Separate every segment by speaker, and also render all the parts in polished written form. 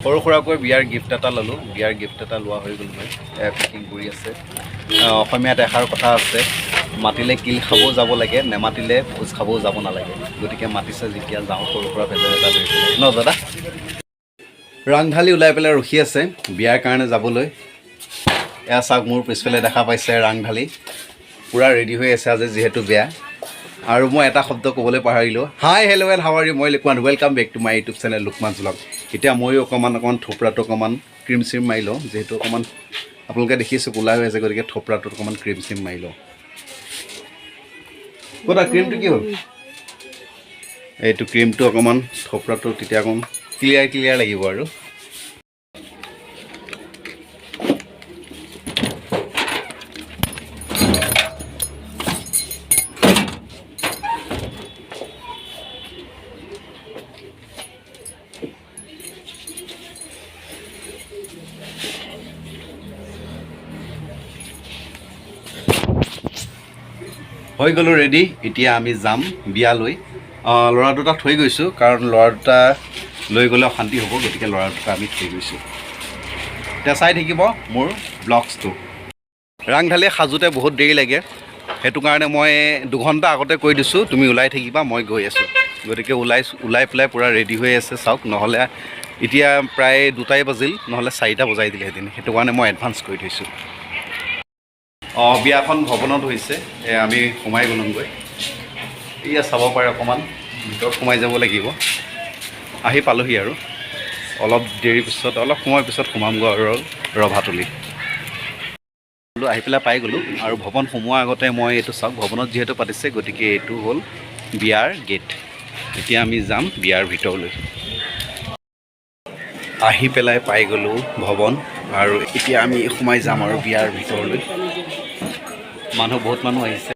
Speaker 1: সৰু সুৰাকৈ বিয়াৰ গিফ্ট এটা ল'লোঁ। বিয়াৰ গিফ্ট এটা লোৱা হৈ গ'ল। মই পেকিং কৰি আছে। অসমীয়াত এষাৰ কথা আছে, মাতিলে কিল খাবও যাব লাগে, নেমাতিলে ভোজ খাবও যাব নালাগে। গতিকে মাতিছে যেতিয়া যাওঁ সৰু সুৰা ভেজা এটা লৈ পেলাই ন দাদা। ৰাংঢালি ওলাই পেলাই ৰখি আছে বিয়াৰ কাৰণে যাবলৈ। এয়া চাওক, মোৰ পিছফালে দেখা পাইছে ৰাংঢালি পূৰা ৰেডি হৈ আছে আজি যিহেতু বিয়া। আৰু মই এটা শব্দ ক'বলৈ পাহৰিলোঁ। Hi hello' and how are you, মই Lukman, welcome back to my YouTube channel Lukman's vlog. এতিয়া ময়ো অকণমান থোপৰাটো অকণমান ক্ৰীম চিম মাৰি লওঁ, যিহেতু অকণমান আপোনালোকে দেখিছোঁ কোলা হৈ আছে, গতিকে থোপৰাটোত অকণমান ক্ৰীম চিম মাৰি লওঁ। ক'তা ক্ৰীমটো কি হ'ল? এইটো ক্ৰীমটো অকণমান থোপৰাটো তেতিয়া অকণমান ক্লিয়াৰ লাগিব আৰু। হৈ গ'লোঁ ৰেডি। এতিয়া আমি যাম বিয়ালৈ। ল'ৰা দুটা থৈ গৈছোঁ, কাৰণ ল'ৰা দুটা লৈ গ'লে অশান্তি হ'ব, গতিকে ল'ৰা দুটা আমি থৈ গৈছোঁ। এতিয়া চাই থাকিব মোৰ ব্লগছটো। ৰাংঢালি সাজোতে বহুত দেৰি লাগে, সেইটো কাৰণে মই 2 ঘণ্টা আগতে কৈ দিছোঁ তুমি ওলাই থাকিবা, মই গৈ আছোঁ। গতিকে ওলাই পেলাই পূৰা ৰেডি হৈ আছে চাওক। নহ'লে এতিয়া প্ৰায় 2টাই বাজিল, নহ'লে 4টা বজাই দিলেহেঁতেন। সেইটো কাৰণে মই এডভান্স কৰি থৈছোঁ। বিয়াখন ভৱনত হৈছে, আমি সোমাই গ'লোঁগৈ। এয়া চাব পাৰে, অকণমান ভিতৰত সোমাই যাব লাগিব। আহি পালোহি আৰু অলপ দেৰি পিছত, অলপ সময় পিছত সোমামগৈ আৰু ৰভাতলি। আহি পেলাই পাই গ'লোঁ। আৰু ভৱন সোমোৱাৰ আগতে মই এইটো চাওক, ভৱনত যিহেতু পাতিছে, গতিকে এইটো হ'ল বিয়াৰ গেট। এতিয়া আমি যাম বিয়াৰ ভিতৰলৈ। আহি পেলাই পাই গ'লোঁ ভৱন, আৰু এতিয়া আমি সোমাই যাম আৰু বিয়াৰ ভিতৰলৈ। বহুত মানুহ আহিছে।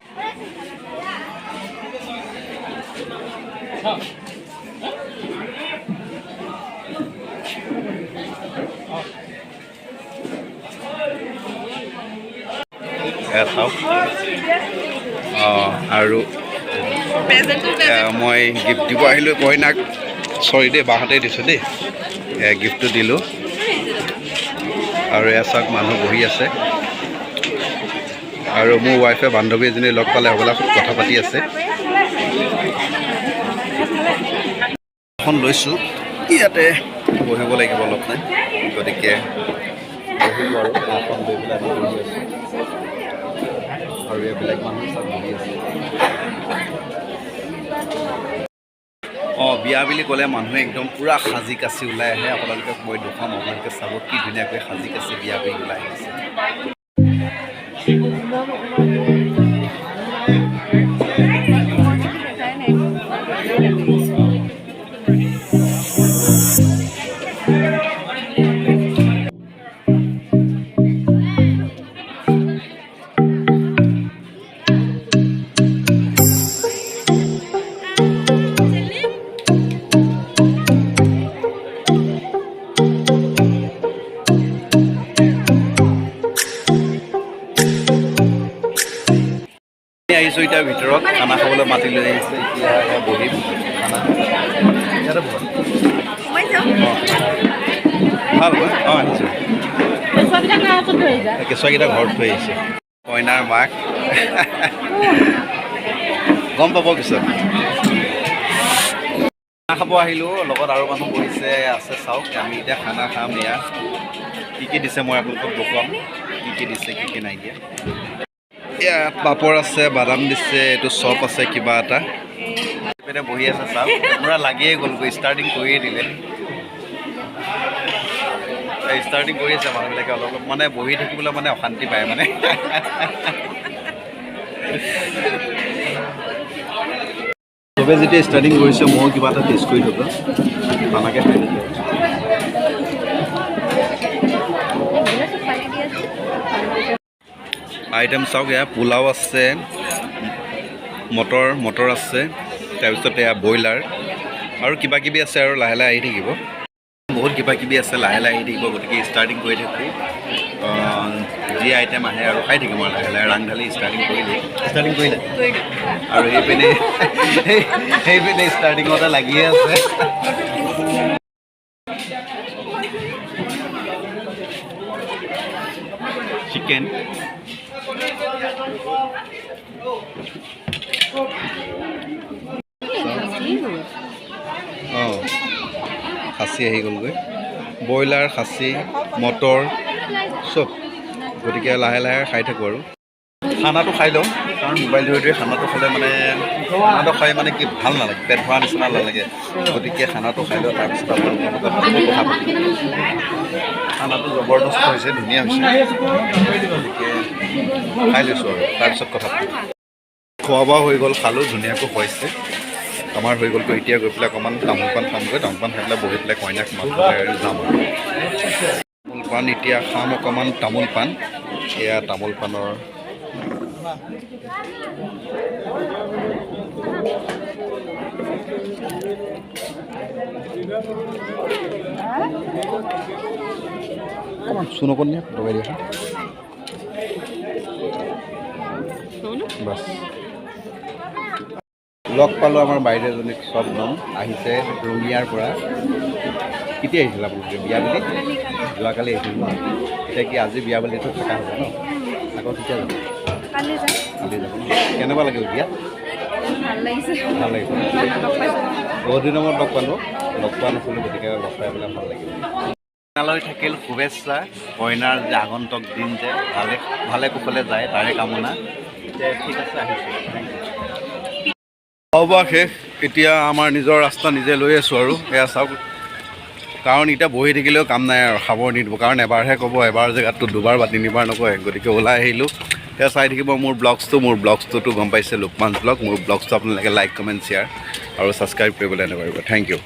Speaker 1: চাওক, আৰু মই গিফ্ট দিব আহিলোঁ কইনাক। চৰি দেই, বাহঁতে দিছোঁ দেই। গিফ্টটো দিলোঁ। আৰু এয়া চাওক, মানুহ বহি আছে। আৰু মোৰ ৱাইফে বান্ধৱী এজনী লগ পালে হ'বলা, কথা পাতি আছে। এখন লৈছোঁ, ইয়াতে বহিব লাগিব অলপ টাইম, গতিকে বহিব আৰু এখন লৈ পেলাই আমি বহি আছোঁ। আৰু বেলেগ মানুহ চব বহি আছে। বিয়া বুলি ক'লে মানুহে একদম পূৰা সাজি কাচি ওলাই আহে। আপোনালোকক মই দেখুৱাম, আপোনালোকে চাব কি ধুনীয়াকৈ সাজি কাচি বিয়া বুলি ওলাই আহিছে। আহিছোঁ এতিয়া ভিতৰত, খানা খাবলৈ মাতি লৈ আহিছে। এতিয়া বহিম খানা ইয়াতে বহ। ভাল হয়। আহিছোঁ, কেঁচুৱাকেইটা ঘৰত থৈ আহিছে। কইনাৰ মাক গম পাব পিছত। খানা খাব আহিলোঁ, লগত আৰু মানুহ বহিছে আছে। চাওক, আমি এতিয়া খানা খাম। ইয়াত কি দিছে মই আপোনালোকক দেখুৱাম, কি দিছে, কি নাই দিয়া। ইয়াত পাপৰ আছে, বাদাম দিছে, এইটো চপ আছে, কিবা এটা পিনে বহি আছে। চাওক, পূৰা লাগিয়ে গ'লগৈ, ষ্টাৰ্টিং কৰিয়ে দিলে। ষ্টাৰ্টিং কৰি আছে মানুহবিলাকে। অলপ মানে বহি থাকিবলৈ মানে অশান্তি পায় মানে। চবে যেতিয়া ষ্টাৰ্টিং কৰিছে, ময়ো কিবা এটা টেষ্ট কৰি থাকোঁ, খানাকৈ খাই থাকোঁ। আইটেম চাওক, এয়া পোলাও আছে, মটৰ আছে, তাৰপিছত এয়া ব্ৰইলাৰ আৰু কিবা কিবি আছে। আৰু লাহে লাহে আহি থাকিব, বহুত কিবা কিবি আছে, লাহে লাহে আহি থাকিব। গতিকে ষ্টাৰ্টিং কৰি থাকোঁ, যি আইটেম আহে আৰু খাই থাকিম আৰু লাহে লাহে। ৰাংঢালি ষ্টাৰ্টিং কৰিলে আৰু সেইপিনে ষ্টাৰ্টিঙতে লাগিয়ে আছে। চিকেন অঁ খাচী আহি গ'লগৈ ব্ৰইলাৰ খাচী মটৰ চব গতিকে লাহে লাহে খাই থাকোঁ আৰু খানাটো খাই লওঁ কাৰণ মোবাইল ধৰি ধৰি খানাটো খালে মানে খানাটো খাই মানে কি ভাল নালাগে পেট ভৰা নিচিনা নালাগে গতিকে খানাটো খাই লওঁ তাৰপিছত আপোনালোকৰ কথা পাতিম খানাটো জবৰদস্ত হৈছে ধুনীয়া হৈছে গতিকে খাই লৈছোঁ আৰু তাৰপিছত কথা পাতিম খোৱা বোৱা হৈ গ'ল খালোঁ ধুনীয়াকৈ খুৱাইছে আমাৰ হৈ গ'লতো এতিয়া গৈ পেলাই অকণমান তামোল পাণ খামগৈ তামোল পাণ খাই পেলাই বহি পেলাই কইনাক মাত আৰু যাম আৰু তামোল পাণ এতিয়া খাম অকণমান তামোল পাণ এয়া তামোল পাণৰ অকণমান চূণ অকণ নিয়ে লগাই দিয়া বাছ লগ পালোঁ আমাৰ বাইদেউজনীক চব নাম আহিছে ৰঙিয়াৰ পৰা কেতিয়া আহিছিল আপোনালোকে বিয়া বুলি যোৱাকালি আহিছিল ন এতিয়া কি আজি বিয়া বুলিতো থকা হ'ব ন আকৌ কেতিয়া যাব কালি যাব ন কেনেকুৱা লাগিল বিয়া ভাল লাগিছে বহুত দিনৰ মূৰত লগ পালোঁ লগ পোৱা নাছিলোঁ গতিকে লগ পাই পেলাই ভাল লাগিল কইনালৈ থাকিল শুভেচ্ছা কইনাৰ যে আগন্তুক দিন যে ভালে কুশলে যায় তাৰে কামনা ঠিক আছে আহিছোঁ খোৱা বোৱা শেষ এতিয়া আমাৰ নিজৰ ৰাস্তা নিজে লৈ আছোঁ আৰু এয়া চাওক কাৰণ এতিয়া বহি থাকিলেও কাম নাই আৰু খাব নিদিব কাৰণ এবাৰহে ক'ব এবাৰ জেগাততো দুবাৰ বা তিনিবাৰ নকয় গতিকে ওলাই আহিলোঁ এতিয়া চাই থাকিব মোৰ ব্লগছটোতো গম পাইছে লুকমানছ ব্লগ মোৰ ব্লগছটো আপোনালোকে লাইক কমেণ্ট শ্বেয়াৰ আৰু ছাবস্ক্ৰাইব কৰিবলৈ নাপাহৰিব থেংক ইউ